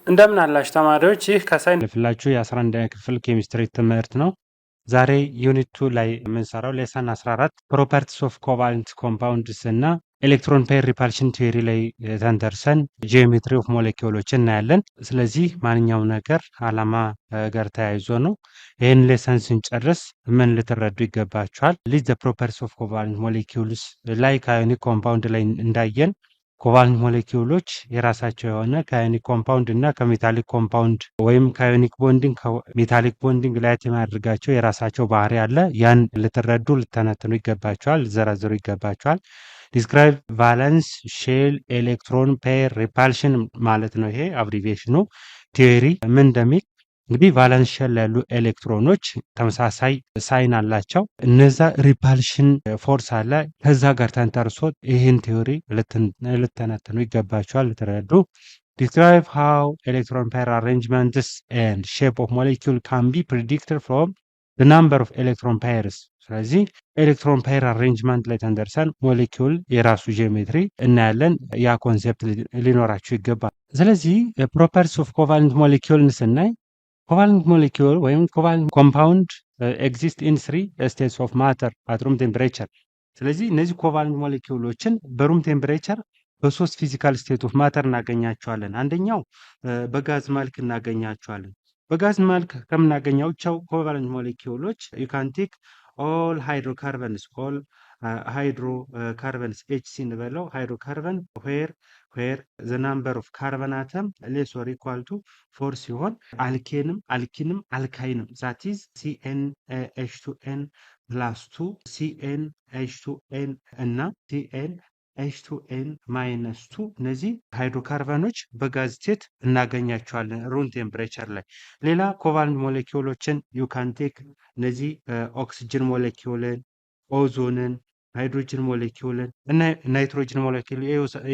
እንደምን አላችሁ ተማሪዎች? ይህ ከሳይንስ የ11ኛ ክፍል ኬሚስትሪ ትምህርት ነው። ዛሬ ዩኒት 2 ላይ የምንሰራው ሌሰን 14 ፕሮፐርቲስ ኦፍ ኮቫለንት ኮምፓውንድስ እና ኤሌክትሮን ፔር ሪፐልሽን ቲዮሪ ላይ ተንተርሰን ጂኦሜትሪ ኦፍ ሞሌኪውሎችን እናያለን። ስለዚህ ማንኛውም ነገር አላማ ጋር ተያይዞ ነው። ይህን ሌሰን ስንጨርስ ምን ልትረዱ ይገባችኋል? ሊዝ ዘ ፕሮፐርቲስ ኦፍ ኮቫለንት ሞሌኪውልስ ላይ ከአዮኒክ ኮምፓውንድ ላይ እንዳየን ኮቫለንት ሞሌኪውሎች የራሳቸው የሆነ ከአዮኒክ ኮምፓውንድ እና ከሜታሊክ ኮምፓውንድ ወይም ከአዮኒክ ቦንዲንግ ከሜታሊክ ቦንዲንግ ለየት የሚያደርጋቸው የራሳቸው ባህሪ አለ። ያን ልትረዱ ልተነትኑ ይገባቸዋል፣ ልዘረዝሩ ይገባቸዋል። ዲስክራይብ ቫለንስ ሼል ኤሌክትሮን ፔር ሪፓልሽን ማለት ነው። ይሄ አብሪቬሽኑ ቲዮሪ ምን እንደሚል እንግዲህ ቫለንስ ሼል ያሉ ኤሌክትሮኖች ተመሳሳይ ሳይን አላቸው። እነዛ ሪፓልሽን ፎርስ አለ። ከዛ ጋር ተንተርሶ ይህን ቲዮሪ ልተነትኑ ይገባቸዋል፣ ልትረዱ። ዲስክራይብ ሃው ኤሌክትሮን ፔር አሬንጅመንትስ ኤንድ ሼፕ ኦፍ ሞሌኪውል ካን ቢ ፕሪዲክትድ ፍሮም the number of electron pairs። ስለዚህ ኤሌክትሮን ፔር አሬንጅመንት ላይ ተንደርሰን ሞሌኪውል የራሱ ጂኦሜትሪ እናያለን። ያ ኮንሴፕት ሊኖራችሁ ይገባል። ስለዚህ ፕሮፐርቲስ ኦፍ ኮቫለንት ሞሌኪውልን ስናይ ኮቫለንት ሞሌኪውል ወይም ኮቫለንት ኮምፓውንድ ኤግዚስት ኢን 3 ስቴትስ ኦፍ ማተር አት ሩም ቴምፕሬቸር። ስለዚህ እነዚህ ኮቫለንት ሞሌኪውሎችን በሩም ቴምፕሬቸር በሶስት ፊዚካል ስቴት ኦፍ ማተር እናገኛቸዋለን። አንደኛው በጋዝ መልክ እናገኛቸዋለን። በጋዝ መልክ ከምናገኛቸው ኮቫለንት ሞሌኪውሎች ዩ ካን ቴክ ኦል ሃይድሮካርበንስ ኦል ሃይድሮካርበንስ ኤችሲ እንበለው ሃይድሮካርበን ዌር ዘ ናምበር ኦፍ ካርበን አተም ሌስ ኦር ኢኳል ቱ 4 ሲሆን አልኬንም አልኪንም አልካይንም ዛት ኢዝ ሲኤን ኤች2ኤን ፕላስ 2 ሲኤን ኤች2ኤን እና ሲኤን ኤች2ኤን ማይነስ 2 እነዚህ ሃይድሮካርበኖች በጋዝ ስቴት እናገኛቸዋለን ሩም ቴምፕሬቸር ላይ። ሌላ ኮቫለንት ሞሌኪውሎችን ዩ ካን ቴክ እነዚህ ኦክሲጅን ሞሌኪውልን፣ ኦዞንን፣ ሃይድሮጅን ሞሌኪውልን እና ናይትሮጅን ሞሌኪውል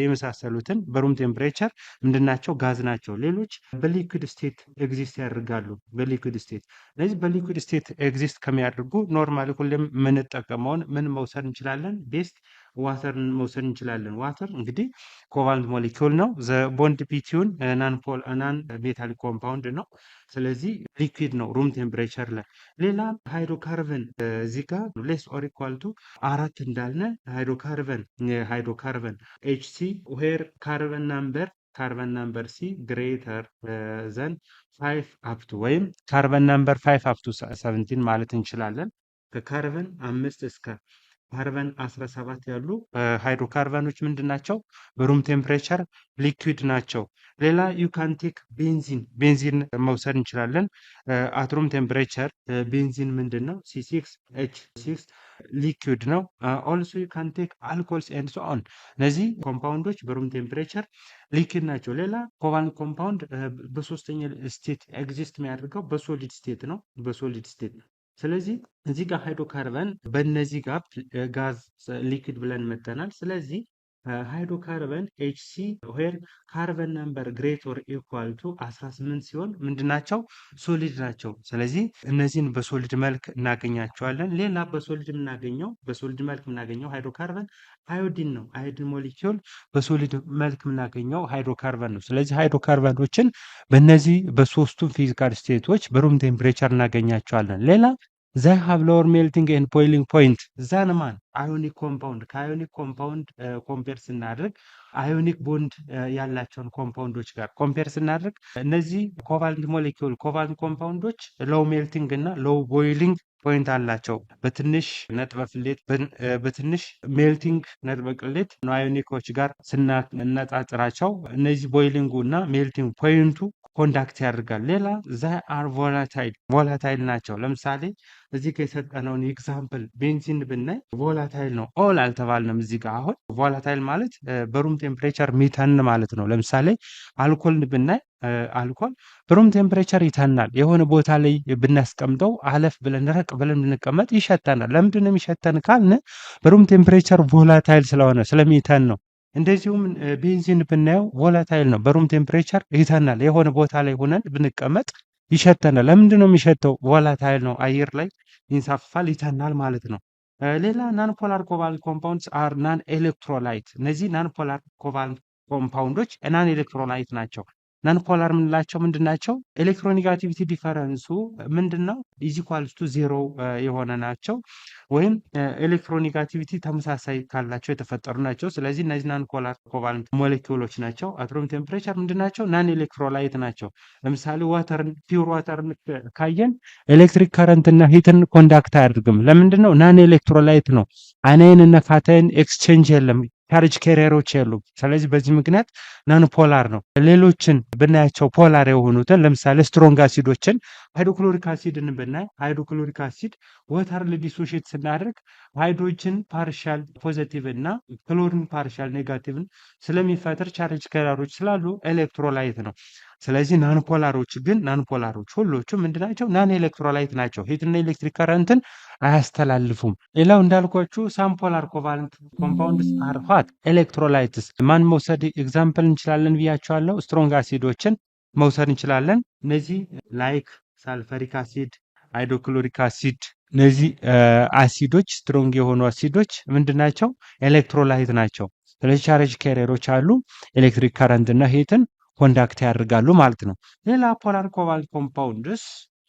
የመሳሰሉትን በሩም ቴምፕሬቸር ምንድናቸው? ጋዝ ናቸው። ሌሎች በሊኩድ ስቴት ኤግዚስት ያደርጋሉ። በሊኩድ ስቴት እነዚህ በሊኩድ ስቴት ኤግዚስት ከሚያደርጉ ኖርማሊ ሁሌም የምንጠቀመውን ምን መውሰድ እንችላለን? ቤስት ዋተርን መውሰድ እንችላለን። ዋተር እንግዲህ ኮቫለንት ሞሌኪውል ነው። ዘ ቦንድ ቢትዊን ናን ሜታሊክ ኮምፓውንድ ነው። ስለዚህ ሊኩዊድ ነው ሩም ቴምፕሬቸር ላይ። ሌላ ሃይድሮካርበን እዚህ ጋር ሌስ ኦር ኢኳል ቱ 4 እንዳልነ ሃይድሮካርበን ኤችሲ ዌር ካርበን ናምበር ሲ ግሬተር ዘን 5 አፕቱ ወይም ካርበን ናምበር 5 አፕቱ 17 ማለት እንችላለን። ከካርበን 5 እስከ ካርበን 17 ያሉ ሃይድሮካርበኖች ምንድን ናቸው? በሩም ቴምፕሬቸር ሊኩዊድ ናቸው። ሌላ ዩካንቴክ ቤንዚን መውሰድ እንችላለን። አት ሩም ቴምፕሬቸር ቤንዚን ምንድን ነው? C6H6 ሊኩዊድ ነው። ኦልሶ ዩካንቴክ አልኮልስ ኤንድ ሶ ኦን። እነዚህ ኮምፓውንዶች በሩም ቴምፕሬቸር ሊኩዊድ ናቸው። ሌላ ኮቫለንት ኮምፓውንድ በሶስተኛ ስቴት ኤግዚስት የሚያደርገው በሶሊድ ስቴት ነው። ስለዚህ እዚህ ጋር ሃይድሮካርበን በእነዚህ ጋር ጋዝ ሊኩዊድ ብለን መተናል። ስለዚህ ሃይድሮካርበን ኤችሲ ዌር ካርበን ናምበር ግሬት ኦር ኢኳል ቱ 18 ሲሆን ምንድናቸው? ሶሊድ ናቸው። ስለዚህ እነዚህን በሶሊድ መልክ እናገኛቸዋለን። ሌላ በሶሊድ መልክ የምናገኘው ሃይድሮካርበን አዮዲን ነው። አዮዲን ሞሌኪውል በሶሊድ መልክ የምናገኘው ሃይድሮካርበን ነው። ስለዚህ ሃይድሮካርበኖችን በእነዚህ በሶስቱም ፊዚካል ስቴቶች በሩም ቴምፕሬቸር እናገኛቸዋለን። ሌላ ዘይ ሃቭ ሎወር ሜልቲንግ ኤንድ ቦይሊንግ ፖይንት ዛን ማን አዮኒክ ኮምፓውንድ ከአዮኒክ ኮምፓውንድ ኮምፔር ስናደርግ አዮኒክ ቦንድ ያላቸውን ኮምፓውንዶች ጋር ኮምፔር ስናደርግ እነዚህ ኮቫለንት ኮምፓውንዶች ሎው ሜልቲንግ እና ሎው ቦይሊንግ ፖይንት አላቸው። በትንሽ ነጥበ ቅሌት በትንሽ ሜልቲንግ ነጥበ ቅሌት አዮኒኮች ጋር ስናነጻጽራቸው እነዚህ ቦይሊንጉ እና ሜልቲንግ ፖይንቱ ኮንዳክት ያደርጋል። ሌላ ዛይ አር ቮላታይል ናቸው። ለምሳሌ እዚህ ጋር የሰጠነውን ኤግዛምፕል ቤንዚን ብናይ ቮላታይል ነው። ኦል አልተባልንም። እዚህ ጋር አሁን ቮላታይል ማለት በሩም ቴምፕሬቸር ሚተን ማለት ነው። ለምሳሌ አልኮልን ብናይ አልኮል በሩም ቴምፕሬቸር ይተናል። የሆነ ቦታ ላይ ብናስቀምጠው አለፍ ብለን ረቅ ብለን ብንቀመጥ ይሸተናል። ለምንድን ነው የሚሸተን ካልን በሩም ቴምፕሬቸር ቮላታይል ስለሆነ ስለሚተን ነው። እንደዚሁም ቤንዚን ብናየው ቮላታይል ነው። በሩም ቴምፕሬቸር ይተናል። የሆነ ቦታ ላይ ሆነን ብንቀመጥ ይሸተናል። ለምንድን ነው የሚሸተው? ቮላታይል ነው። አየር ላይ ይንሳፈፋል፣ ይተናል ማለት ነው። ሌላ ናን ፖላር ኮቫለንት ኮምፓውንድስ አር ናን ኤሌክትሮላይት። እነዚህ ናን ፖላር ኮቫለንት ኮምፓውንዶች ናን ኤሌክትሮላይት ናቸው። ናን ፖላር የምንላቸው ምንድን ናቸው? ኤሌክትሮኔጋቲቪቲ ዲፈረንሱ ምንድን ነው? ኢዝ ኢኳልስ ቱ ዜሮ የሆነ ናቸው፣ ወይም ኤሌክትሮኔጋቲቪቲ ተመሳሳይ ካላቸው የተፈጠሩ ናቸው። ስለዚህ እነዚህ ናን ፖላር ኮቫለንት ሞሌኪውሎች ናቸው። አትሮም ቴምፕሬቸር ምንድን ናቸው? ናን ኤሌክትሮላይት ናቸው። ለምሳሌ ዋተርን፣ ፒውር ዋተርን ካየን ኤሌክትሪክ ከረንት እና ሂትን ኮንዳክት አያደርግም። ለምንድን ነው? ናን ኤሌክትሮላይት ነው። አናይን እና ካታይን ኤክስቼንጅ የለም፣ ቻርጅ ካሪየሮች የሉም። ስለዚህ በዚህ ምክንያት ናን ፖላር ነው። ሌሎችን ብናያቸው ፖላር የሆኑትን ለምሳሌ ስትሮንግ አሲዶችን ሃይድሮክሎሪክ አሲድን ብናይ ሃይድሮክሎሪክ አሲድ ወተር ዲሶሺየት ስናደርግ ሃይድሮጅን ፓርሻል ፖዘቲቭ እና ክሎሪን ፓርሻል ኔጋቲቭን ስለሚፈጥር ቻርጅ ካሪየሮች ስላሉ ኤሌክትሮላይት ነው። ስለዚህ ናን ፖላሮች ግን ናን ፖላሮች ሁሎቹ ምንድናቸው? ናን ኤሌክትሮላይት ናቸው። ሂትና ኤሌክትሪክ ከረንትን አያስተላልፉም። ሌላው እንዳልኳችሁ ሳም ፖላር ኮቫለንት ኮምፓውንድስ አር ዋት ኤሌክትሮላይትስ። ማን መውሰድ ኤግዛምፕል እንችላለን ብያቸዋለሁ። ስትሮንግ አሲዶችን መውሰድ እንችላለን። እነዚህ ላይክ ሳልፈሪክ አሲድ፣ ሃይድሮክሎሪክ አሲድ፣ እነዚህ አሲዶች ስትሮንግ የሆኑ አሲዶች ምንድናቸው? ኤሌክትሮላይት ናቸው። ስለዚህ ቻርጅ ካሪየሮች አሉ፣ ኤሌክትሪክ ከረንት እና ሂትን ኮንዳክት ያደርጋሉ ማለት ነው። ሌላ ፖላር ኮቫለንት ኮምፓውንድስ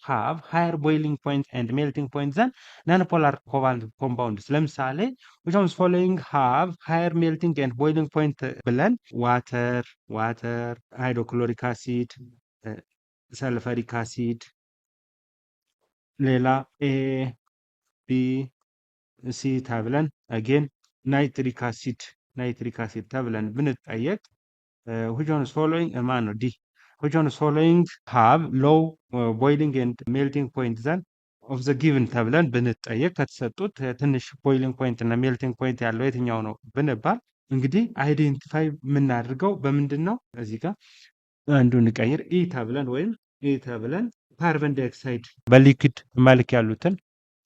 ሃቭ ሃየር ቦይሊንግ ፖይንት ኤንድ ሜልቲንግ ፖይንት ዘን ናን ፖላር ኮቫለንት ኮምፓውንድስ። ለምሳሌ which ones following have higher melting and boiling point ብለን ዋተር፣ ሃይድሮክሎሪክ አሲድ፣ ሰልፈሪክ አሲድ፣ ሌላ ኤ ቢ ሲ ተብለን አጌን ናይትሪክ አሲድ ተብለን ብንጠየቅ which one is following ማን ነው? ዲ which one is following have low boiling and melting point then of the given ተብለን ብንጠየቅ ከተሰጡት ትንሽ ቦይሊንግ ፖይንት እና ሜልቲንግ ፖይንት ያለው የትኛው ነው ብንባል እንግዲህ አይዴንቲፋይ የምናደርገው በምንድን ነው? እዚህ ጋር አንዱን ቀይር ኢ ተብለን ካርበን ዳይኦክሳይድ በሊኩድ መልክ ያሉትን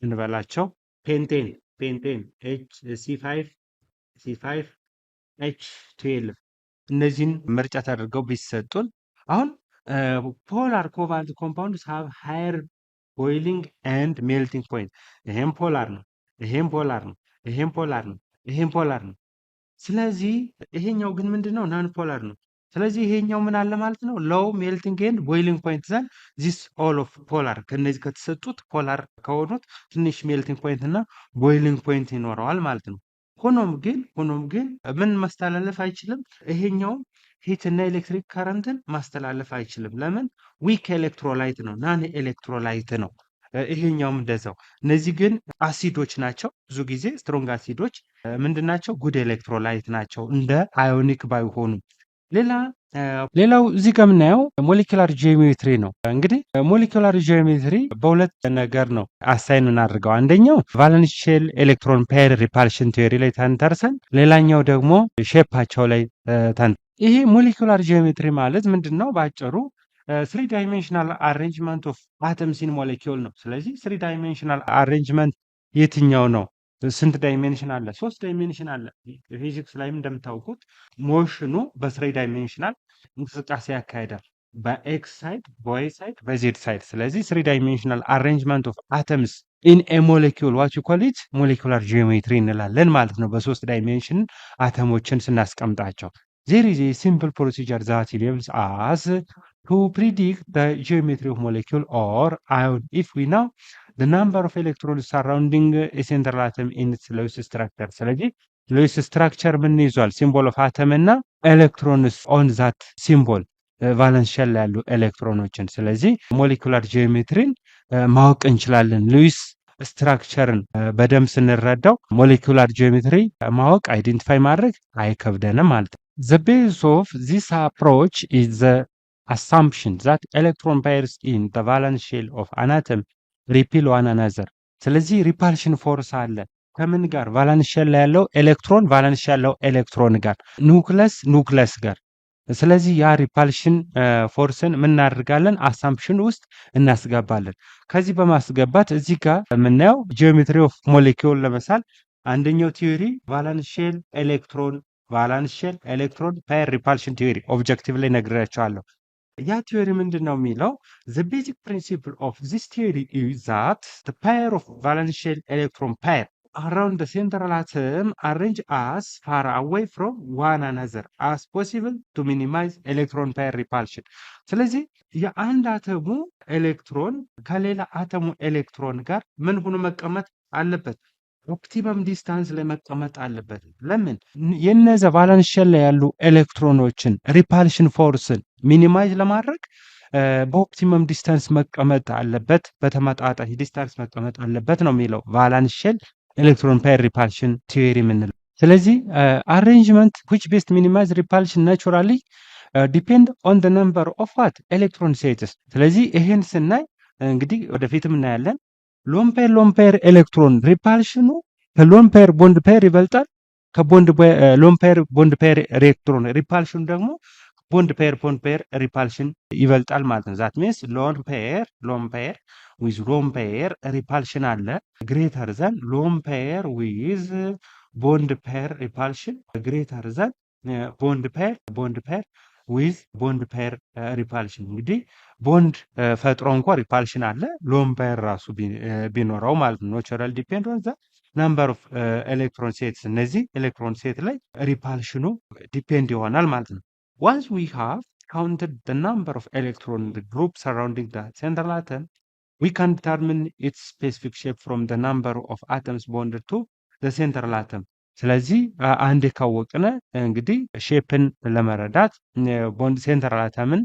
እንበላቸው። ፔንቴን C5 H12 እነዚህን ምርጫ ተደርገው ቢሰጡን አሁን ፖላር ኮቫለንት ኮምፓውንድስ ሃቭ ሃየር ቦይሊንግ ኤንድ ሜልቲንግ ፖይንት። ይሄም ፖላር ነው፣ ይሄም ፖላር ነው። ስለዚህ ይሄኛው ግን ምንድነው? ናን ፖላር ነው። ስለዚህ ይሄኛው ምን አለ ማለት ነው? ሎው ሜልቲንግ ኤንድ ቦይሊንግ ፖይንት ዘን ዚስ ኦል ኦፍ ፖላር። ከነዚህ ከተሰጡት ፖላር ከሆኑት ትንሽ ሜልቲንግ ፖይንት እና ቦይሊንግ ፖይንት ይኖረዋል ማለት ነው። ሆኖም ግን ምን ማስተላለፍ አይችልም? ይሄኛው ሂት እና ኤሌክትሪክ ከረንትን ማስተላለፍ አይችልም። ለምን? ዊክ ኤሌክትሮላይት ነው፣ ናን ኤሌክትሮላይት ነው። ይሄኛውም እንደዛው። እነዚህ ግን አሲዶች ናቸው። ብዙ ጊዜ ስትሮንግ አሲዶች ምንድናቸው? ጉድ ኤሌክትሮላይት ናቸው፣ እንደ አዮኒክ ባይሆኑም። ሌላው እዚህ ጋር የምናየው ሞሌኪላር ጂኦሜትሪ ነው። እንግዲህ ሞሌኪላር ጂኦሜትሪ በሁለት ነገር ነው አሳይን እናድርገው። አንደኛው ቫለንስ ሼል ኤሌክትሮን ፔር ሪፓልሽን ቲዮሪ ላይ ተንተርሰን፣ ሌላኛው ደግሞ ሼፓቸው ላይ ይሄ ሞሌኪላር ጂኦሜትሪ ማለት ምንድን ነው? በአጭሩ ስሪ ዳይሜንሽናል አሬንጅመንት ኦፍ አተምስ ኢን ሞሌኪውል ነው። ስለዚህ ስሪ ዳይሜንሽናል አሬንጅመንት የትኛው ነው? ስንት ዳይሜንሽን አለ? 3 ዳይሜንሽን አለ። ፊዚክስ ላይም እንደምታውቁት ሞሽኑ በስሪ ዳይሜንሽናል እንቅስቃሴ ያካሄዳል፣ በኤክስ ሳይድ፣ በዋይ ሳይድ፣ በዜድ ሳይድ። ስለዚህ ስሪ ዳይሜንሽናል አሬንጅመንት ኦፍ አተምስ ኢን ኤ ሞሌኪውል ዋት ዩ ኮል ኢት ሞሌኪላር ጂኦሜትሪ እንላለን ማለት ነው። በ3 ዳይሜንሽን አተሞችን ስናስቀምጣቸው there is a simple procedure that enables us to predict the geometry of molecule or ion if we know the number of electrons surrounding a central atom in its Lewis structure. ስለዚህ ሉዊስ ስትራክቸር ምን ይዟል? ሲምቦል ኦፍ አተም እና ኤሌክትሮንስ ኦን ዛት ሲምቦል ቫለንስ ሼል ያሉ ኤሌክትሮኖችን። ስለዚህ ሞሌኩላር ጂኦሜትሪን ማወቅ እንችላለን። ሉዊስ ስትራክቸርን በደንብ ስንረዳው ሞሌኩላር ጂኦሜትሪ ማወቅ አይዴንቲፋይ ማድረግ አይከብደንም ማለት ነው። The base of this approach is the assumption that electron pairs in the valence shell of an atom repel one another. ስለዚህ ሪፓልሽን ፎርስ አለ። ከምን ጋር? ቫለንስ ሼል ላይ ያለው ኤሌክትሮን ቫለንስ ያለው ኤሌክትሮን ጋር፣ ኑክለስ ጋር። ስለዚህ ያ ሪፓልሽን ፎርስን ምን እናደርጋለን? አሳምፕሽን ውስጥ እናስገባለን። ከዚህ በማስገባት እዚህ ጋር የምናየው ጂኦሜትሪ ኦፍ ሞሌኪውል ለመሳል አንደኛው ቲዮሪ ቫለንስ ሼል ኤሌክትሮን ፓየር ሪፓልሽን ቲዮሪ ኦብጀክቲቭ ላይ ነግሬያቸዋለሁ። ያ ቲዮሪ ምንድን ነው የሚለው? the basic principle of this theory is that the pair of valence shell electron pair around the central atom arrange as far away from one another as possible to minimize electron pair repulsion። ስለዚህ የአንድ አተሙ ኤሌክትሮን ከሌላ አተሙ ኤሌክትሮን ጋር ምን ሆኖ መቀመጥ አለበት? ኦፕቲመም ዲስታንስ ላይ መቀመጥ አለበት። ለምን? የነዛ ቫለንስ ሼል ላይ ያሉ ኤሌክትሮኖችን ሪፓልሽን ፎርስን ሚኒማይዝ ለማድረግ በኦፕቲመም ዲስታንስ መቀመጥ አለበት፣ በተመጣጣኝ ዲስታንስ መቀመጥ አለበት ነው የሚለው ቫለንስ ሼል ኤሌክትሮን ፔር ሪፓልሽን ቲዮሪ የምንለው። ስለዚህ አሬንጅመንት ዊች ቤስት ሚኒማይዝ ሪፓልሽን ናቹራሊ ዲፔንድ ኦን ደ ነምበር ኦፍ ዋት ኤሌክትሮን ሴትስ። ስለዚህ ይሄን ስናይ እንግዲህ ወደፊትም እናያለን። ሎምፔር ኤሌክትሮን ሪፓልሽኑ ከሎምፔር ቦንድ ፔር ይበልጣል። ከቦንድ ሎምፔር ቦንድ ፔር ኤሌክትሮን ሪፓልሽኑ ደግሞ ቦንድ ፔር ሪፓልሽን ይበልጣል ማለት ነው። ዛት ሚንስ ሎምፔር ዊዝ ሎምፔር ሪፓልሽን አለ ግሬተር ዘን ሎምፔር ዊዝ ቦንድ ፔር ሪፓልሽን ግሬተር ዘን ቦንድ ፔር ዊዝ ቦንድ ፔር ሪፓልሽን። እንግዲህ ቦንድ ፈጥሮ እንኳ ሪፓልሽን አለ ሎምፔር ራሱ ቢኖረው ማለት ነው። ናቹራል ዲፔንድ ኦን ዘ ነምበር ኦፍ ኤሌክትሮን ሴትስ። እነዚህ ኤሌክትሮን ሴት ላይ ሪፓልሽኑ ዲፔንድ ይሆናል ማለት ነው። Once we have counted the number of electrons in the group surrounding the central atom, we can determine its specific shape from the number of atoms bonded to the central atom. ስለዚህ አንድ ካወቅነ እንግዲህ ሼፕን ለመረዳት ቦንድ ሴንትራል አተምን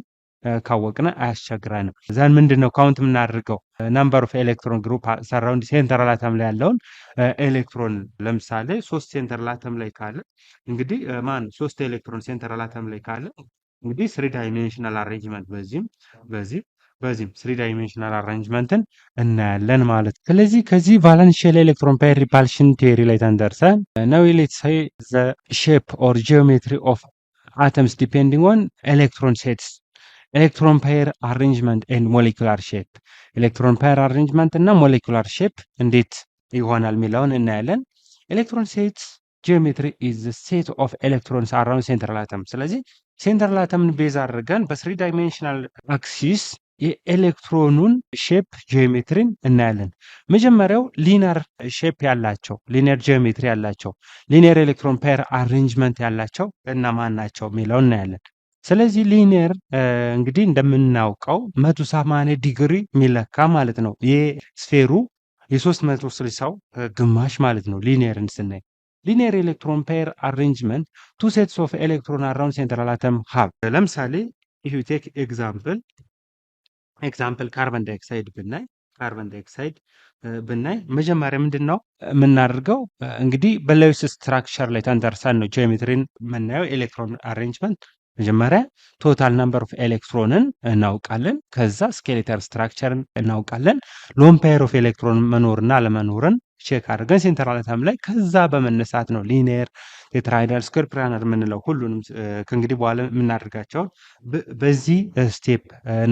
ካወቅነ አያስቸግረንም። ዛን ምንድነው ካውንት የምናደርገው ነምበር ኦፍ ኤሌክትሮን ግሩፕ ሰራውንድ ሴንትራል አተም ላይ ያለውን ኤሌክትሮን። ለምሳሌ 3 ሴንትራል አተም ላይ ካለ እንግዲህ ሶስት ኤሌክትሮን ሴንትራል አተም ላይ ካለ እንግዲህ 3 ዳይሜንሽናል አሬንጅመንት በዚህም 3 ዳይሜንሽናል አሬንጅመንትን እናያለን ማለት። ስለዚህ ከዚህ ቫለንስ ሼል ኤሌክትሮን ፔር ሪፓልሽን ቲዮሪ ላይ ተንደርሰን ነው ሌትስ ሴይ ዘ ሼፕ ኦር ጂኦሜትሪ ኦፍ አተምስ ዲፔንዲንግ ኦን ኤሌክትሮን ሴትስ ኤሌክትሮን ፔር አሬንጅመንት ኤንድ ሞሌኩላር ሼፕ። ኤሌክትሮን ፔር አሬንጅመንት እና ሞሌኩላር ሼፕ እንዴት ይሆናል የሚለውን እናያለን። ኤሌክትሮን ሴትስ ጂኦሜትሪ ኢዝ ሴት ኦፍ ኤሌክትሮንስ አራውንድ ሴንትራል አተም። ስለዚህ ሴንትራል አተምን ቤዝ አድርገን በ3 ዳይሜንሽናል አክሲስ የኤሌክትሮኑን ሼፕ ጂኦሜትሪን እናያለን። መጀመሪያው ሊነር ሼፕ ያላቸው ሊነር ጂኦሜትሪ ያላቸው ሊነር ኤሌክትሮን ፔር አሬንጅመንት ያላቸው እነማን ናቸው የሚለውን እናያለን። ስለዚህ ሊኒየር እንግዲህ እንደምናውቀው 180 ዲግሪ የሚለካ ማለት ነው። የስፌሩ የ360 ግማሽ ማለት ነው። ሊኒየርን ስናይ ሊኒየር ኤሌክትሮን ፔር አሬንጅመንት ቱ ሴትስ ኦፍ ኤሌክትሮን አራውንድ ሴንትራል አተም ሃብ። ለምሳሌ ኢፍ ዩ ቴክ ኤግዛምፕል ካርበን ዳይኦክሳይድ ብናይ መጀመሪያ ምንድነው የምናደርገው? እንግዲህ በሌዊስ ስትራክቸር ላይ ተንተርሰን ነው ጂኦሜትሪን የምናየው። ኤሌክትሮን አሬንጅመንት መጀመሪያ ቶታል ነምበር ኦፍ ኤሌክትሮንን እናውቃለን። ከዛ ስኬሌተር ስትራክቸርን እናውቃለን። ሎምፔር ኦፍ ኤሌክትሮን መኖርና አለመኖርን ቼክ አድርገን ሴንትራል አተም ላይ ከዛ በመነሳት ነው ሊኒየር ቴትራሃይድራል ስኩዌር ፕላነር የምንለው። ሁሉንም ከእንግዲህ በኋላ የምናደርጋቸውን በዚህ ስቴፕ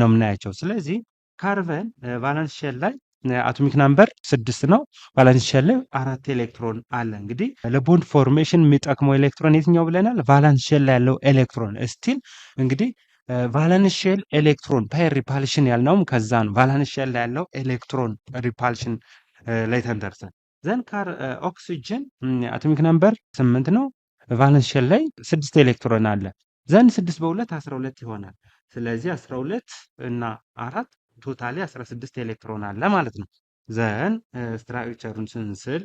ነው የምናያቸው። ስለዚህ ካርበን ቫለንስ ሼል ላይ አቶሚክ ናምበር 6 ነው። ቫለንስ ሼል ላይ 4 ኤሌክትሮን አለ። እንግዲህ ለቦንድ ፎርሜሽን የሚጠቅመው ኤሌክትሮን የትኛው ብለናል? ቫለንስ ሼል ላይ ያለው ኤሌክትሮን ስቲል እንግዲህ ቫለንስ ሼል ኤሌክትሮን ፔር ሪፓልሽን ያልነውም ከዛ ነው። ቫለንስ ሼል ላይ ያለው ኤሌክትሮን ሪፓልሽን ላይ ተንተርሰን ዘን ኦክሲጅን አቶሚክ ናምበር 8 ነው። ቫለንስ ሼል ላይ 6 ኤሌክትሮን አለ። ዘን 6 በ2 12 ይሆናል። ስለዚህ 12 እና 4 ቶታሊ 16 ኤሌክትሮን አለ ማለት ነው። ዘን ስትራክቸሩን ስንስል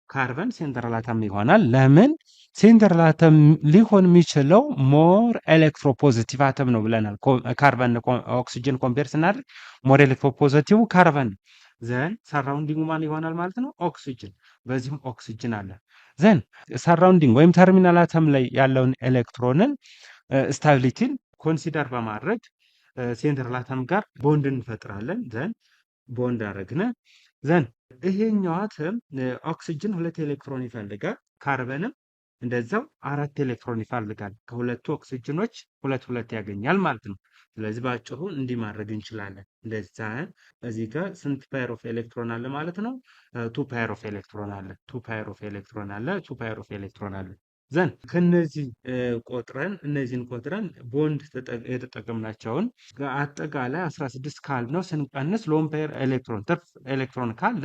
ካርበን ሴንትራል አተም ይሆናል። ለምን ሴንትራል አተም ሊሆን የሚችለው ሞር ኤሌክትሮፖዚቲቭ አተም ነው ብለናል። ካርበን ኦክሲጅን ኮምፔር ስናደርግ ሞር ኤሌክትሮፖዚቲቭ ካርበን። ዘን ሰራውንዲንግ ማን ይሆናል ማለት ነው? ኦክሲጅን። በዚህም ኦክሲጅን አለ። ዘን ሰራውንዲንግ ወይም ተርሚናል አተም ላይ ያለውን ኤሌክትሮንን ስታቢሊቲን ኮንሲደር በማድረግ ሴንትራል አተም ጋር ቦንድ እንፈጥራለን። ዘን ቦንድ አረግነ። ዘን ይሄኛው አተም ኦክሲጅን 2 ኤሌክትሮን ይፈልጋል። ካርበንም እንደዛው 4 ኤሌክትሮን ይፈልጋል። ከሁለቱ ኦክሲጅኖች 2 ያገኛል ማለት ነው። ስለዚህ ባጭሩ እንዲህ ማድረግ እንችላለን። እንደዛ እዚህ ጋር ስንት ፓየር ኦፍ ኤሌክትሮን አለ ማለት ነው? 2 ፓየር ኦፍ ኤሌክትሮን አለ። 2 ፓየር ኦፍ ኤሌክትሮን አለ። ዘን ከነዚህ እነዚህን ቆጥረን ቦንድ የተጠቀምናቸውን አጠቃላይ 16 ካልነው ስንቀንስ ሎምፔር ኤሌክትሮን ትርፍ ኤሌክትሮን ካለ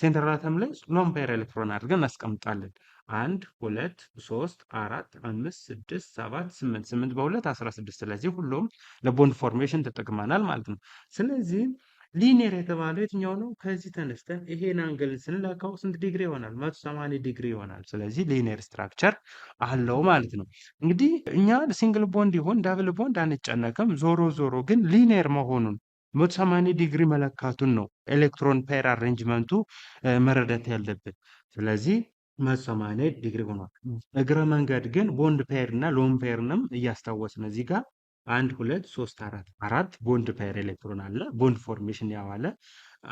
ሴንትራል አተም ላይ ሎምፔር ኤሌክትሮን አድርገን እናስቀምጣለን። 1 2 3 4 5 6 7 8 8 በሁለት 16። ስለዚህ ሁሉም ለቦንድ ፎርሜሽን ተጠቅመናል ማለት ነው። ስለዚህ ሊኒየር የተባለው የትኛው ነው? ከዚህ ተነስተን ይሄን አንግል ስንለካው ስንት ዲግሪ ይሆናል? 180 ዲግሪ ይሆናል። ስለዚህ ሊኒየር ስትራክቸር አለው ማለት ነው። እንግዲህ እኛ ሲንግል ቦንድ ይሁን ዳብል ቦንድ አንጨነቅም። ዞሮ ዞሮ ግን ሊኒየር መሆኑን 180 ዲግሪ መለካቱን ነው ኤሌክትሮን ፔር አሬንጅመንቱ መረዳት ያለብን። ስለዚህ 180 ዲግሪ ሆኗል። እግረ መንገድ ግን ቦንድ ፔር እና ሎን ፔርንም እያስታወስን እዚህ ጋር 1 2 3 4 4 ቦንድ ፔር ኤሌክትሮን አለ ቦንድ ፎርሜሽን ያዋለ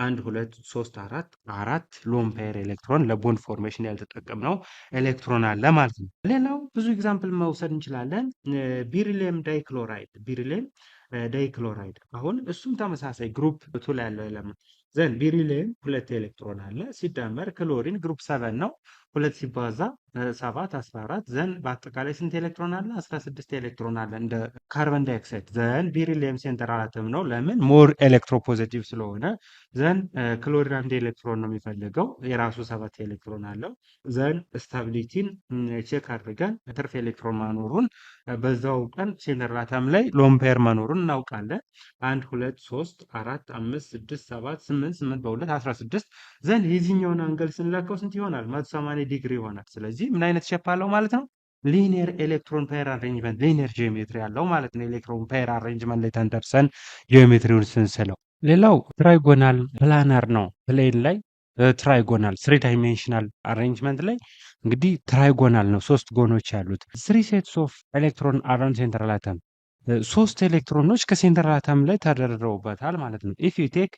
1 2 3 4 4 ሎን ፔር ኤሌክትሮን ለቦንድ ፎርሜሽን ያልተጠቀምነው ኤሌክትሮን አለ ማለት ነው። ሌላው ብዙ ኤግዛምፕል መውሰድ እንችላለን። ቢሪሊየም ዳይክሎራይድ አሁን እሱም ተመሳሳይ ግሩፕ ቱ ላይ ያለው ኤሌመንት ዘን ቢሪሊየም 2 ኤሌክትሮን አለ ሲደመር ክሎሪን ግሩፕ 7 ነው 2 ሲባዛ 7 14 ዘን በአጠቃላይ ስንት ኤሌክትሮን አለ? 16 ኤሌክትሮን አለ እንደ ካርበን ዳይኦክሳይድ። ዘን ቤሪሊየም ሴንትራል አተም ነው። ለምን? ሞር ኤሌክትሮፖዚቲቭ ስለሆነ። ዘን ክሎሪን 1 ኤሌክትሮን ነው የሚፈልገው የራሱ 7 ኤሌክትሮን አለው። ዘን ስታቢሊቲን ቼክ አድርገን ትርፍ ኤሌክትሮን መኖሩን በዛው ቀን ሴንትራል አተም ላይ ሎን ፔር መኖሩን እናውቃለን። 1 2 3 4 5 6 7 8 8 በ2 16 ዘን የዚህኛውን አንገል ስንለካው ስንት ይሆናል? 180 ዲግሪ ይሆናል። ስለዚህ ምን አይነት ሼፕ አለው ማለት ነው? ሊኒየር ኤሌክትሮን ፔር አሬንጅመንት ሊኒየር ጂኦሜትሪ ያለው ማለት ነው። ኤሌክትሮን ፔር አሬንጅመንት ላይ ተንተርሰን ጂኦሜትሪውን ስንስለው። ሌላው ትራይጎናል ፕላነር ነው። ፕሌን ላይ ትራይጎናል 3 ዳይሜንሽናል አሬንጅመንት ላይ እንግዲህ ትራይጎናል ነው፣ 3 ጎኖች ያሉት 3 ሴትስ ኦፍ ኤሌክትሮን አራውንድ ሴንትራል አተም 3 ኤሌክትሮኖች ከሴንትራል አተም ላይ ተደርድረውበታል ማለት ነው። ኢፍ ዩ ቴክ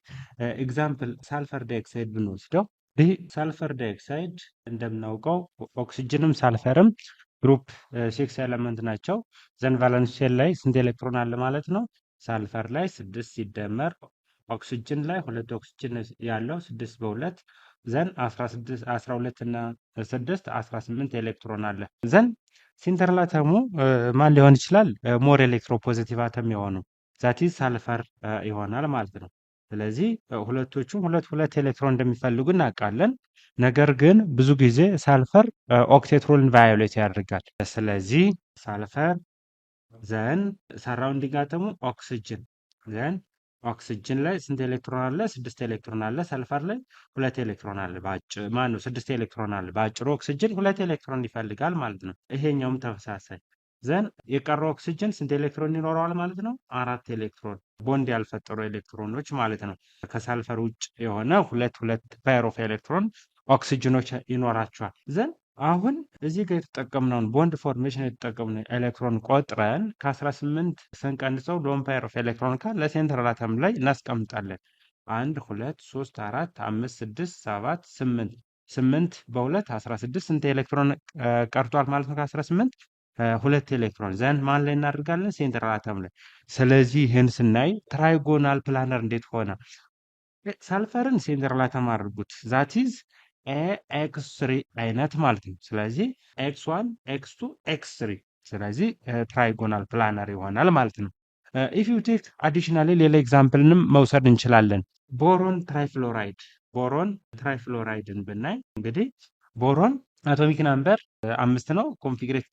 ኤግዛምፕል ሳልፈር ዳይኦክሳይድ ብንወስደው ይህ ሳልፈር ዳይኦክሳይድ እንደምናውቀው ኦክሲጅንም ሳልፈርም ግሩፕ 6 ኤሌመንት ናቸው። ዘን ቫለንስ ሼል ላይ ስንት ኤሌክትሮን አለ ማለት ነው? ሳልፈር ላይ 6 ሲደመር ኦክሲጅን ላይ 2 ኦክሲጅን ያለው 6 በ2 ዘን 12 እና 6 18 ኤሌክትሮን አለ። ዘን ሴንትራል አተሙ ማን ሊሆን ይችላል? ሞር ኤሌክትሮፖዚቲቭ አተም የሆኑ ዛቲ ሳልፈር ይሆናል ማለት ነው። ስለዚህ ሁለቶቹም ሁለት ኤሌክትሮን እንደሚፈልጉ እናውቃለን። ነገር ግን ብዙ ጊዜ ሳልፈር ኦክቴት ሩልን ቫዮሌት ያደርጋል። ስለዚህ ሳልፈር ዘን ሰራውንዲንግ አተሙ ኦክሲጅን ዘን ኦክሲጅን ላይ ስንት ኤሌክትሮን አለ? 6 ኤሌክትሮን አለ። ሰልፈር ላይ 2 ኤሌክትሮን አለ። ማን ነው? 6 ኤሌክትሮን አለ። በአጭሩ ኦክሲጅን 2 ኤሌክትሮን ይፈልጋል ማለት ነው። ይሄኛውም ተመሳሳይ ዘን የቀረው ኦክሲጅን ስንት ኤሌክትሮን ይኖረዋል ማለት ነው? 4 ኤሌክትሮን ቦንድ ያልፈጠሩ ኤሌክትሮኖች ማለት ነው። ከሳልፈር ውጭ የሆነ ሁለት ፓየር ኦፍ ኤሌክትሮን ኦክሲጅኖች ይኖራቸዋል። ዘን አሁን እዚህ ጋር የተጠቀምነውን ቦንድ ፎርሜሽን የተጠቀምነው ኤሌክትሮን ቆጥረን ከ18 ስንቀንሰው ሎን ፓየር ኦፍ ኤሌክትሮን ካለ ለሴንትራል አተም ላይ እናስቀምጣለን። 1 2 3 4 5 6 7 8 8 በ2 16 ስንት ኤሌክትሮን ቀርቷል ማለት ነው? ከ18 2 ኤሌክትሮን ዘን ማን ላይ እናደርጋለን? ሴንትራል አተም ላይ። ስለዚህ ይህን ስናይ ትራይጎናል ፕላነር እንዴት ሆነ? ሳልፈርን ሴንትራል አተም አድርጉት ዛቲዝ ኤክስ 3 አይነት ማለት ነው። ስለዚህ ኤክስ 1 ኤክስ 2 ኤክስ 3 ስለዚህ ትራይጎናል ፕላነር ይሆናል ማለት ነው። ኢፍ ዩ ቴክ አዲሽናሊ ሌላ ኤግዛምፕልንም መውሰድ እንችላለን። ቦሮን ትራይፍሎራይድን ብናይ እንግዲህ ቦሮን አቶሚክ ናምበር 5 ነው። ኮንፊግሬት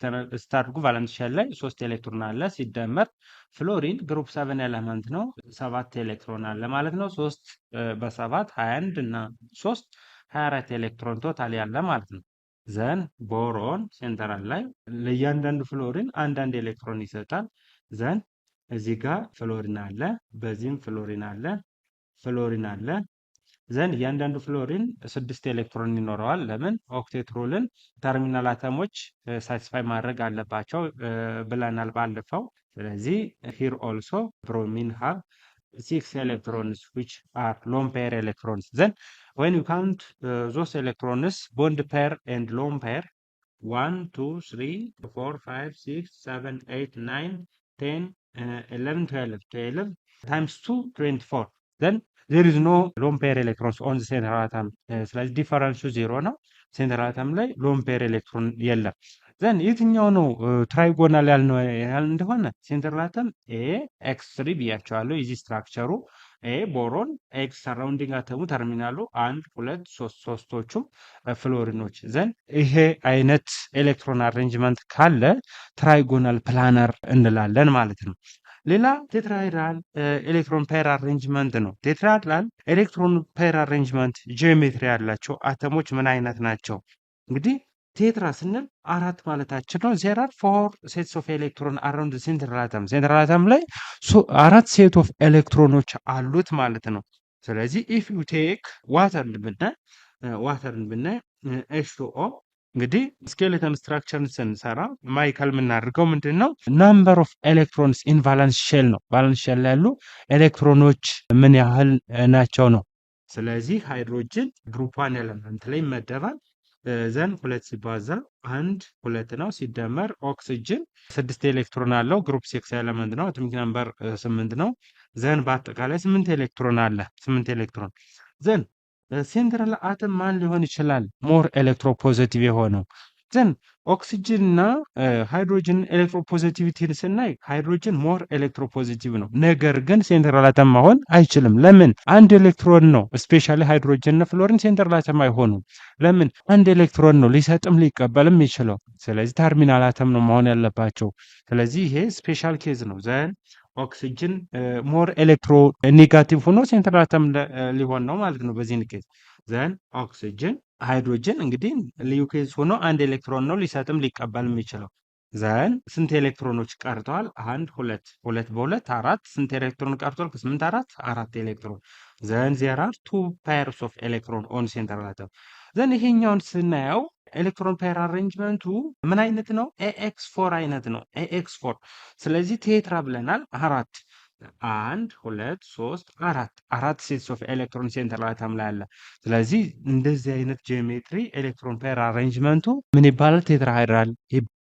ስታድርጉ ቫለንስ ሼል ላይ 3 ኤሌክትሮን አለ። ሲደመር ፍሎሪን ግሩፕ 7 ኤሌመንት ነው 7 ኤሌክትሮን አለ ማለት ነው። 3 በ7 21 እና 3 24 ኤሌክትሮን ቶታል ያለ ማለት ነው። ዘን ቦሮን ሴንተራል ላይ ለእያንዳንዱ ፍሎሪን አንዳንድ ኤሌክትሮን ይሰጣል። ዘን እዚህ ጋር ፍሎሪን አለ፣ በዚህም ፍሎሪን አለ። ዘን እያንዳንዱ ፍሎሪን 6 ኤሌክትሮን ይኖረዋል። ለምን? ኦክቴት ሩልን ተርሚናል አተሞች ሳቲስፋይ ማድረግ አለባቸው ብለናል ባለፈው። ስለዚህ ሂር ኦልሶ ብሮሚን ሃቭ 6 electrons which are lone pair electrons. Then when you count those electrons, bond pair and lone pair, 1 2 3 4 5 6 7 8 9 10 11 12 times 2 24. Then there is no lone pair electrons on the central atom. ስለዚህ ዲፈረንሱ 0 ነው። ሴንትራል አተም ላይ ሎን ፔር ኤሌክትሮን የለም። ዘን የትኛው ነው ትራይጎናል ያልነው ያል እንደሆነ ሴንትራል አተም ኤ ኤክስ 3 ብያቸዋለሁ። የዚህ ስትራክቸሩ ኤ ቦሮን፣ ኤክስ ሰራውንዲንግ አተሙ ተርሚናሉ፣ አንድ ሁለት ሶስት ሶስቶቹም ፍሎሪኖች። ዘን ይሄ አይነት ኤሌክትሮን አሬንጅመንት ካለ ትራይጎናል ፕላነር እንላለን ማለት ነው። ሌላ ቴትራሄድራል ኤሌክትሮን ፔር አሬንጅመንት ነው። ቴትራሄድራል ኤሌክትሮን ፔር አሬንጅመንት ጂኦሜትሪ ያላቸው አተሞች ምን አይነት ናቸው? እንግዲህ ቴትራ ስንል አራት ማለታችን ነው። ዜር አር ፎር ሴትስ ኦፍ ኤሌክትሮን አራውንድ ሴንትራል አተም። ሴንትራል አተም ላይ አራት ሴት ኦፍ ኤሌክትሮኖች አሉት ማለት ነው። ስለዚህ ኢፍ ዩ ቴክ ዋተርን ብናይ H2O እንግዲህ ስኬሌተን ስትራክቸርን ስንሰራ ማይከል የምናደርገው ምንድን ነው? ናምበር ኦፍ ኤሌክትሮንስ ኢን ቫለንስ ሼል ነው። ቫለንስ ሼል ላይ ያሉ ኤሌክትሮኖች ምን ያህል ናቸው ነው። ስለዚህ ሃይድሮጅን ግሩፕ ዋን ኤሌመንት ላይ ይመደባል። ዘን ሁለት ሲባዛ አንድ ሁለት ነው። ሲደመር ኦክስጅን 6 ኤሌክትሮን አለው። ግሩፕ 6 ኤሌመንት ነው። አቶሚክ ነምበር 8 ነው። ዘን በአጠቃላይ 8 ኤሌክትሮን አለ። 8 ኤሌክትሮን ዘን ሴንትራል አተም ማን ሊሆን ይችላል? ሞር ኤሌክትሮፖዚቲቭ የሆነው ዘን ኦክሲጅን እና ሃይድሮጅን ኤሌክትሮፖዚቲቪቲን ስናይ ሃይድሮጅን ሞር ኤሌክትሮፖዚቲቭ ነው። ነገር ግን ሴንትራል አተም መሆን አይችልም። ለምን? አንድ ኤሌክትሮን ነው። ስፔሻሊ ሃይድሮጅን እና ፍሎሪን ሴንትራል አተም አይሆኑም። ለምን? አንድ ኤሌክትሮን ነው ሊሰጥም ሊቀበልም ይችለው። ስለዚህ ተርሚናል አተም ነው መሆን ያለባቸው። ስለዚህ ይሄ ስፔሻል ኬዝ ነው። ዘን ኦክሲጅን ሞር ኤሌክትሮ ኔጋቲቭ ሆኖ ሴንትራል አተም ሊሆን ነው ማለት ነው በዚህ ኬዝ። ዘን ኦክሲጅን ሃይድሮጅን እንግዲህ ልዩ ኬዝ ሆኖ አንድ ኤሌክትሮን ነው ሊሰጥም ሊቀበል የሚችለው። ዘን ስንት ኤሌክትሮኖች ቀርተዋል? አንድ ሁለት ሁለት በሁለት አራት። ስንት ኤሌክትሮን ቀርቷል? ከስምንት አራት ኤሌክትሮን። ዘን ዜር አር ቱ ፓይርስ ኦፍ ኤሌክትሮን ኦን ሴንትራል አተም። ዘን ይሄኛውን ስናየው ኤሌክትሮን ፔር አሬንጅመንቱ ምን አይነት ነው? ኤኤክስ ፎር አይነት ነው። ኤኤክስ ፎር። ስለዚህ ቴትራ ብለናል። አራት አንድ ሁለት ሶስት አራት ሴትስ ኦፍ ኤሌክትሮን ሴንትራል አተም ላይ አለ። ስለዚህ እንደዚህ አይነት ጂኦሜትሪ ኤሌክትሮን ፔር አሬንጅመንቱ ምን ይባላል? ቴትራሃይድራል።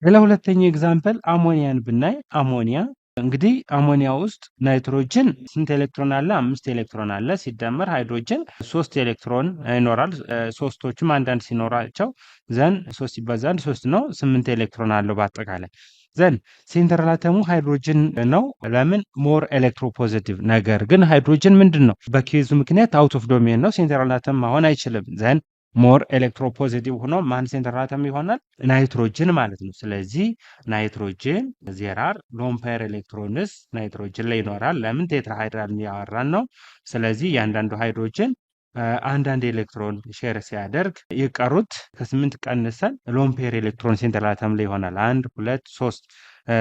ሌላ ሁለተኛ ኤግዛምፕል አሞኒያን ብናይ አሞኒያ እንግዲህ አሞኒያ ውስጥ ናይትሮጅን ስንት ኤሌክትሮን አለ? 5 ኤሌክትሮን አለ። ሲደመር ሃይድሮጅን 3 ኤሌክትሮን ይኖራል። ሶስቶቹም አንዳንድ ሲኖራቸው ዘን 3 ሲባዛ 1 3 ነው። 8 ኤሌክትሮን አለው በአጠቃላይ። ዘን ሴንትራል አተሙ ሃይድሮጅን ነው። ለምን? ሞር ኤሌክትሮፖዚቲቭ። ነገር ግን ሃይድሮጅን ምንድን ነው? በኬዙ ምክንያት አውት ኦፍ ዶሜን ነው። ሴንትራል አተም መሆን አይችልም። ዘን ሞር ኤሌክትሮፖዚቲቭ ሆኖ ማን ሴንትራል አተም ይሆናል? ናይትሮጅን ማለት ነው። ስለዚህ ናይትሮጅን ዜር አር ሎን ፔር ኤሌክትሮንስ ናይትሮጅን ላይ ይኖራል። ለምን? ቴትራሃይድራል ያወራን ነው። ስለዚህ እያንዳንዱ ሃይድሮጅን አንዳንድ ኤሌክትሮን ሼር ሲያደርግ የቀሩት ከ8 ቀንሰን ሎን ፔር ኤሌክትሮን ሴንትራል አተም ላይ ይሆናል። 1 2 3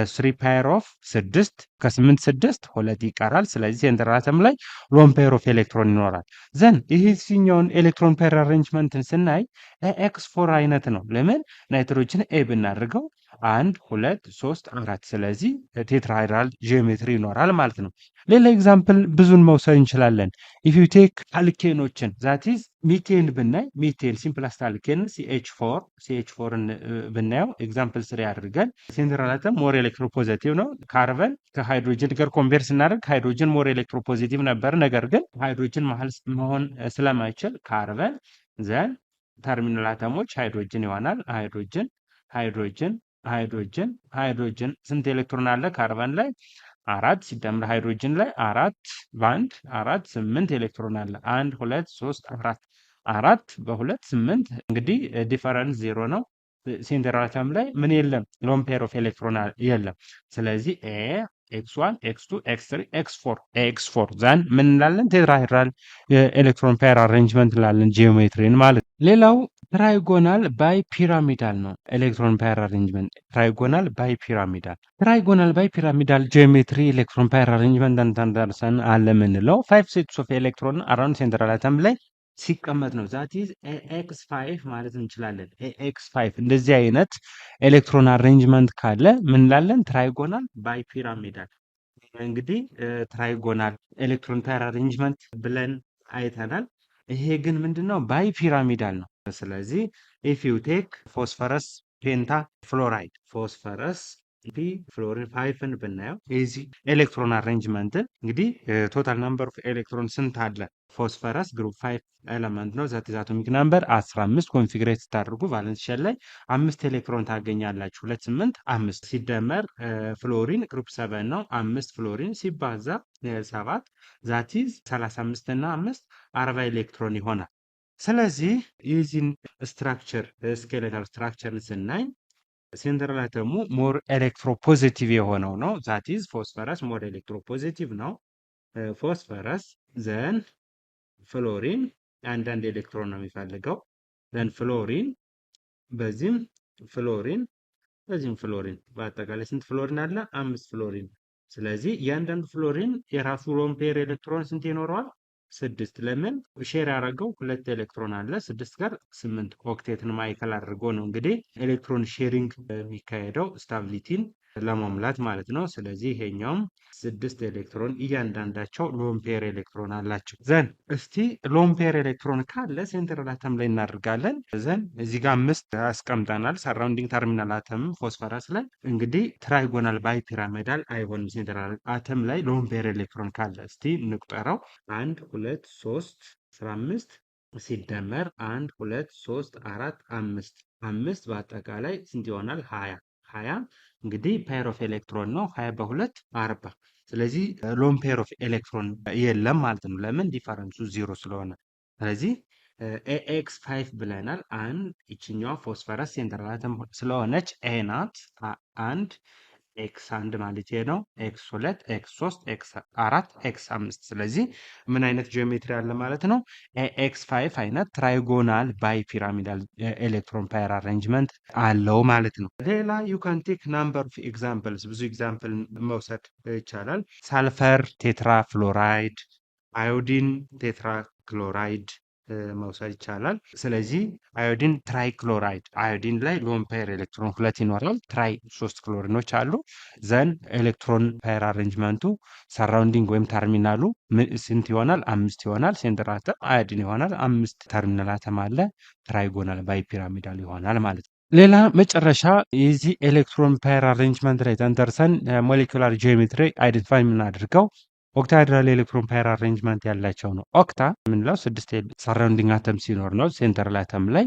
3 ፓየር ኦፍ 6 ከ8 6 ሁለት ይቀራል። ስለዚህ ሴንትራል አተም ላይ ሎን ፔር ኦፍ ኤሌክትሮን ይኖራል። ዘን ይህኛውን ኤሌክትሮን ፔር አሬንጅመንትን ስናይ ኤክስ ፎር አይነት ነው። ለምን? ናይትሮጅን ኤ ብናደርገው 1 2 3 4 ስለዚህ ቴትራሃይድራል ጂኦሜትሪ ይኖራል ማለት ነው። ሌላ ኤግዛምፕል ብዙን መውሰድ እንችላለን። ኢፍ ዩ ቴክ አልኬኖችን ዛት ኢዝ ሚቴን ብናይ ሚቴን ሲምፕላስት አልኬን ሲኤች4ን ብናየው ኤግዛምፕል ስሪ አድርገን ሴንትራል አተም ሞር ኤሌክትሮፖዚቲቭ ነው። ካርበን ከሃይድሮጅን ጋር ኮምፔር ስናደርግ ሃይድሮጅን ሞር ኤሌክትሮፖዚቲቭ ነበር። ነገር ግን ሃይድሮጅን መሀል መሆን ስለማይችል ካርበን ዘን ተርሚናል አተሞች ሃይድሮጅን ይሆናል። ሃይድሮጅን ስንት ኤሌክትሮን አለ ካርበን ላይ? 4 ሲደመር ሃይድሮጅን ላይ 4 በአንድ 4 8 ኤሌክትሮን አለ። 1 2 3 4 በ2 8 እንግዲህ ዲፈረንስ 0 ነው። ሴንትራል አተም ላይ ምን የለም? ሎን ፔር ኦፍ ኤሌክትሮን የለም። ስለዚህ ኤ ኤክስ1 ኤክስ2 ኤክስ3 ኤክስ4 ዛን ምን እንላለን? ቴትራሃይድራል ኤሌክትሮን ፔር አሬንጅመንት እንላለን ጂኦሜትሪን ማለት። ሌላው ትራይጎናል ባይ ፒራሚዳል ነው። ኤሌክትሮን ፔር አሬንጅመንት ትራይጎናል ባይ ፒራሚዳል ጂኦሜትሪ ኤሌክትሮን ፔር አሬንጅመንት አንተንደርሰን አለ ምንለው 5 ሴትስ ኦፍ ኤሌክትሮን አራውንድ ሴንትራል አተም ላይ ሲቀመጥ ነው። ዛት ኢዝ ኤክስ 5 ማለት እንችላለን። ኤክስ 5 እንደዚህ አይነት ኤሌክትሮን አሬንጅመንት ካለ ምን እንላለን? ትራይጎናል ባይ ፒራሚዳል። እንግዲህ ትራይጎናል ኤሌክትሮን ፔር አሬንጅመንት ብለን አይተናል። ይሄ ግን ምንድነው? ባይ ፒራሚዳል ነው። ስለዚህ ኢፍ ዩ ቴክ ፎስፈረስ ፔንታ ፍሎራይድ ፎስፈረስ እንግዲህ ፍሎሪን 5ን ብናየው የዚህ ኤሌክትሮን አሬንጅመንትን እንግዲህ ቶታል ናምበር ኦፍ ኤሌክትሮን ስንት አለ? ፎስፈረስ ግሩፕ 5 ኤለመንት ነው። ዛት ኢዝ አቶሚክ ናምበር 15 ኮንፊግሬት ስታደርጉ ቫለንስ ሼል ላይ 5 ኤሌክትሮን ታገኛላችሁ። 2 8 5 ሲደመር ፍሎሪን ግሩፕ 7 ነው። 5 ፍሎሪን ሲባዛ 7 ዛት ኢዝ 35 እና 5 40 ኤሌክትሮን ይሆናል። ስለዚህ የዚህን ስትራክቸር ስኬሌታል ስትራክቸርን ስናይ ሴንትራል አተሙ ሞር ኤሌክትሮፖዚቲቭ የሆነው ነው። ዛት ኢዝ ፎስፈረስ ሞር ኤሌክትሮፖዚቲቭ ነው። ፎስፈረስ ዘን ፍሎሪን አንዳንድ ኤሌክትሮን ነው የሚፈልገው። ዘን ፍሎሪን በዚህም ፍሎሪን በዚህም ፍሎሪን በአጠቃላይ ስንት ፍሎሪን አለ? 5 ፍሎሪን። ስለዚህ እያንዳንዱ ፍሎሪን የራሱ ሎን ፔር ኤሌክትሮን ስንት ይኖረዋል? 6። ለምን ሼር ያደረገው 2 ኤሌክትሮን አለ 6 ጋር 8 ኦክቴትን ማዕከል አድርጎ ነው እንግዲህ ኤሌክትሮን ሼሪንግ የሚካሄደው ስታቢሊቲን ለመሙላት ማለት ነው። ስለዚህ ይሄኛውም 6 ኤሌክትሮን እያንዳንዳቸው ሎን ፔር ኤሌክትሮን አላቸው። ዘን እስቲ ሎን ፔር ኤሌክትሮን ካለ ሴንትራል አተም ላይ እናደርጋለን። ዘን እዚህ ጋር 5 አስቀምጠናል። ሰራውንዲንግ ተርሚናል አተም ፎስፈረስ ላይ እንግዲህ ትራይጎናል ባይ ፒራሚዳል አይሆንም። ሴንትራል አተም ላይ ሎን ፔር ኤሌክትሮን ካለ እስቲ እንቁጠረው። 1 2 3 15 ሲደመር 1 2 3 4 5 5 በአጠቃላይ ስንት ይሆናል? 20 20 እንግዲህ ፔር ኦፍ ኤሌክትሮን ነው። 20 በ2 40። ስለዚህ ሎን ፔር ኦፍ ኤሌክትሮን የለም ማለት ነው። ለምን? ዲፈረንሱ 0 ስለሆነ። ስለዚህ ኤክስ 5 ብለናል። አንድ ይችኛዋ ፎስፈረስ ሴንትራል አተም ስለሆነች ኤ ናት። አንድ ኤክስ 1 ማለት ነው። ኤክስ 2 ኤክስ 3 ኤክስ 4 ኤክስ 5። ስለዚህ ምን አይነት ጂኦሜትሪ አለ ማለት ነው? ኤክስ 5 አይነት ትራይጎናል ባይ ፒራሚዳል ኤሌክትሮን ፓየር አሬንጅመንት አለው ማለት ነው። ሌላ ዩ ካን ቴክ ናምበር ኦፍ ኤግዛምፕልስ፣ ብዙ ኤግዛምፕል መውሰድ ይቻላል። ሳልፈር ቴትራ ፍሎራይድ፣ አዮዲን ቴትራ ክሎራይድ መውሰድ ይቻላል። ስለዚህ አዮዲን ትራይ ክሎራይድ፣ አዮዲን ላይ ሎን ፔር ኤሌክትሮን 2 ይኖራል። ትራይ 3 ክሎሪኖች አሉ። ዘን ኤሌክትሮን ፔር አሬንጅመንቱ ሰራውንዲንግ ወይም ተርሚናሉ ስንት ይሆናል? 5 ይሆናል። ሴንትራል አተም አዮዲን ይሆናል። 5 ተርሚናል አተም አለ። ትራይጎናል ባይ ፒራሚዳል ይሆናል ማለት ነው። ሌላ መጨረሻ የዚህ ኤሌክትሮን ፔር አሬንጅመንት ላይ ተንተርሰን ሞሌኩላር ጂኦሜትሪ አይደንቲፋይ የምናደርገው ኦክታሄድራል ኤሌክትሮን ፓየር አሬንጅመንት ያላቸው ነው። ኦክታ የምንለው 6 ሰራውንዲንግ አተም ሲኖር ነው። ሴንተራል አተም ላይ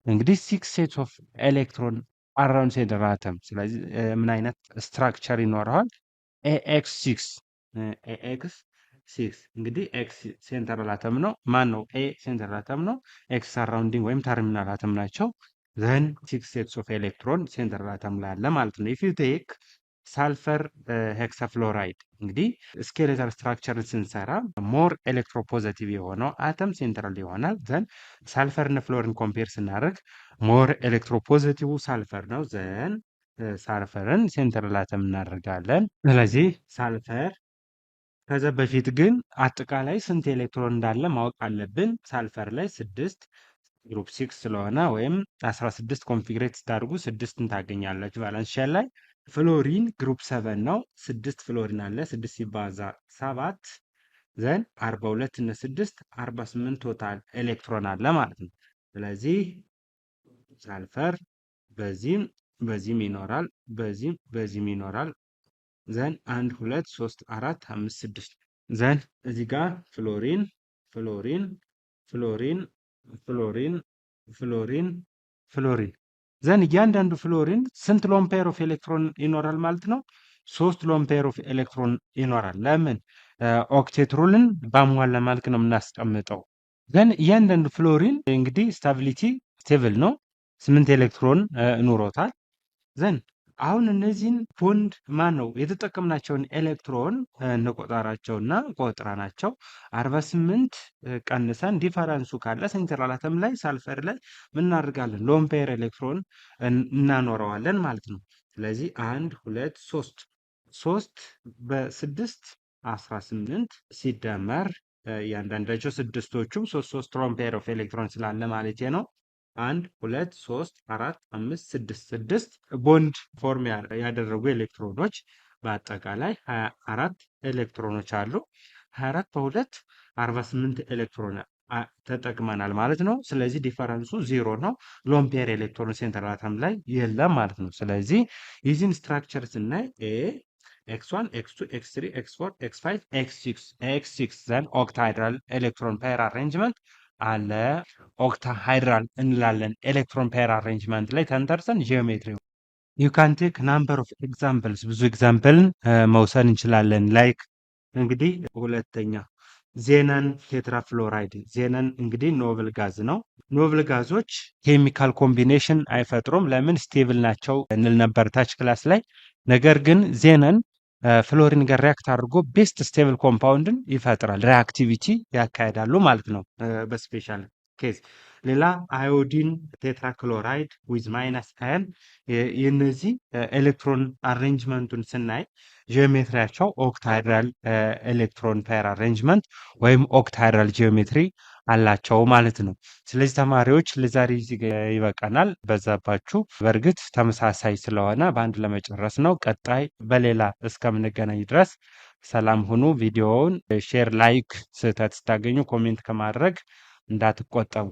እንግዲህ 6 ሴት ኦፍ ኤሌክትሮን አራውንድ ሴንተራል አተም። ስለዚህ ምን አይነት ስትራክቸር ይኖረዋል? ኤኤክስ 6 ኤኤክስ 6 እንግዲህ ኤክስ ሴንተራል አተም ነው። ማን ነው? ኤ ሴንተራል አተም ነው። ኤክስ ሰራውንዲንግ ወይም ተርሚናል አተም ናቸው። ዘን 6 ሴትስ ኦፍ ኤሌክትሮን ሴንተራል አተም ላይ አለ ማለት ነው። ኢፍ ዩ ቴክ ሳልፈር ሄክሳፍሎራይድ እንግዲህ ስኬሌታል ስትራክቸርን ስንሰራ ሞር ኤሌክትሮፖዘቲቭ የሆነው አተም ሴንትራል ይሆናል። ዘን ሳልፈርና ፍሎሪን ኮምፔር ስናደርግ ሞር ኤሌክትሮፖዘቲቭ ሳልፈር ነው። ዘን ሳልፈርን ሴንትራል አተም እናደርጋለን። ስለዚህ ሳልፈር ከዛ በፊት ግን አጠቃላይ ስንት ኤሌክትሮን እንዳለ ማወቅ አለብን። ሳልፈር ላይ 6 ግሩፕ 6 ስለሆነ ወይም 16 ኮንፊግሬት ስታደርጉ 6ን ታገኛላችሁ ቫለንስ ሼል ላይ። ፍሎሪን ግሩፕ 7 ነው። 6 ፍሎሪን አለ። 6 ሲባዛ 7 ዘን 42 እና 6 48 ቶታል ኤሌክትሮን አለ ማለት ነው። ስለዚህ ሳልፈር በዚህም ይኖራል፣ በዚህም ይኖራል። ዘን 1 2 3 4 5 6 ዘን እዚህ ጋር ፍሎሪን ፍሎሪን ፍሎሪን ፍሎሪን ፍሎሪን ፍሎሪን ዘን እያንዳንዱ ፍሎሪን ስንት ሎን ፔር ኦፍ ኤሌክትሮን ይኖራል ማለት ነው? 3 ሎን ፔር ኦፍ ኤሌክትሮን ይኖራል። ለምን? ኦክቴት ሩልን ባሟላ መልክ ነው የምናስቀምጠው። ዘን እያንዳንዱ ፍሎሪን እንግዲህ ስታቢሊቲ ስቴብል ነው፣ 8 ኤሌክትሮን ኑሮታል። ዘን አሁን እነዚህን ቦንድ ማን ነው የተጠቀምናቸውን ኤሌክትሮን እንቆጠራቸውና ቆጥረናቸው 48 ቀንሰን ዲፈረንሱ ካለ ሴንትራል አተም ላይ ሳልፈር ላይ ምን እናደርጋለን? ሎን ፔር ኤሌክትሮን እናኖረዋለን ማለት ነው። ስለዚህ 1 2 3 በ6 18 ሲደመር እያንዳንዳቸው ስድስቶቹም 3 ሎን ፔር ኦፍ ኤሌክትሮን ስላለ ማለት ነው 1 2 3 4 5 6 ቦንድ ፎርም ያደረጉ ኤሌክትሮኖች በአጠቃላይ 24 ኤሌክትሮኖች አሉ። 24 በ2 48 ኤሌክትሮን ተጠቅመናል ማለት ነው። ስለዚህ ዲፈረንሱ ዜሮ ነው። ሎን ፔር ኤሌክትሮን ሴንትራል አተም ላይ የለም ማለት ነው። ስለዚህ የዚህን ስትራክቸር ስናይ ኤ x1 x2 x3 x4 x5 x6 x6 ዘን ኦክታሃይድራል ኤሌክትሮን ፔር አሬንጅመንት አለ። ኦክታሃይድራል እንላለን ኤሌክትሮን ፔር አሬንጅመንት ላይ ተንተርሰን ጂኦሜትሪ ዩ ካን ቴክ ናምበር ኦፍ ኤግዛምፕልስ ብዙ ኤግዛምፕልን መውሰድ እንችላለን። ላይክ እንግዲህ ሁለተኛ ዜነን ቴትራፍሎራይድ። ዜነን እንግዲህ ኖብል ጋዝ ነው። ኖብል ጋዞች ኬሚካል ኮምቢኔሽን አይፈጥሩም። ለምን? ስቴብል ናቸው እንል ነበር ታች ክላስ ላይ። ነገር ግን ዜነን ፍሎሪን ጋር ሪያክት አድርጎ ቤስት ስቴብል ኮምፓውንድን ይፈጥራል። ሪአክቲቪቲ ያካሄዳሉ ማለት ነው በስፔሻል ኬዝ። ሌላ አዮዲን ቴትራክሎራይድ ዊዝ ማይነስ አየን። የነዚህ ኤሌክትሮን አሬንጅመንቱን ስናይ ጂኦሜትሪያቸው ኦክታሃይድራል ኤሌክትሮን ፔር አሬንጅመንት ወይም ኦክታሃይድራል ጂኦሜትሪ አላቸው ማለት ነው። ስለዚህ ተማሪዎች ለዛሬ ይበቃናል። በዛባችሁ። በእርግጥ ተመሳሳይ ስለሆነ በአንድ ለመጨረስ ነው። ቀጣይ በሌላ እስከምንገናኝ ድረስ ሰላም ሁኑ። ቪዲዮውን ሼር፣ ላይክ፣ ስህተት ስታገኙ ኮሜንት ከማድረግ እንዳትቆጠቡ።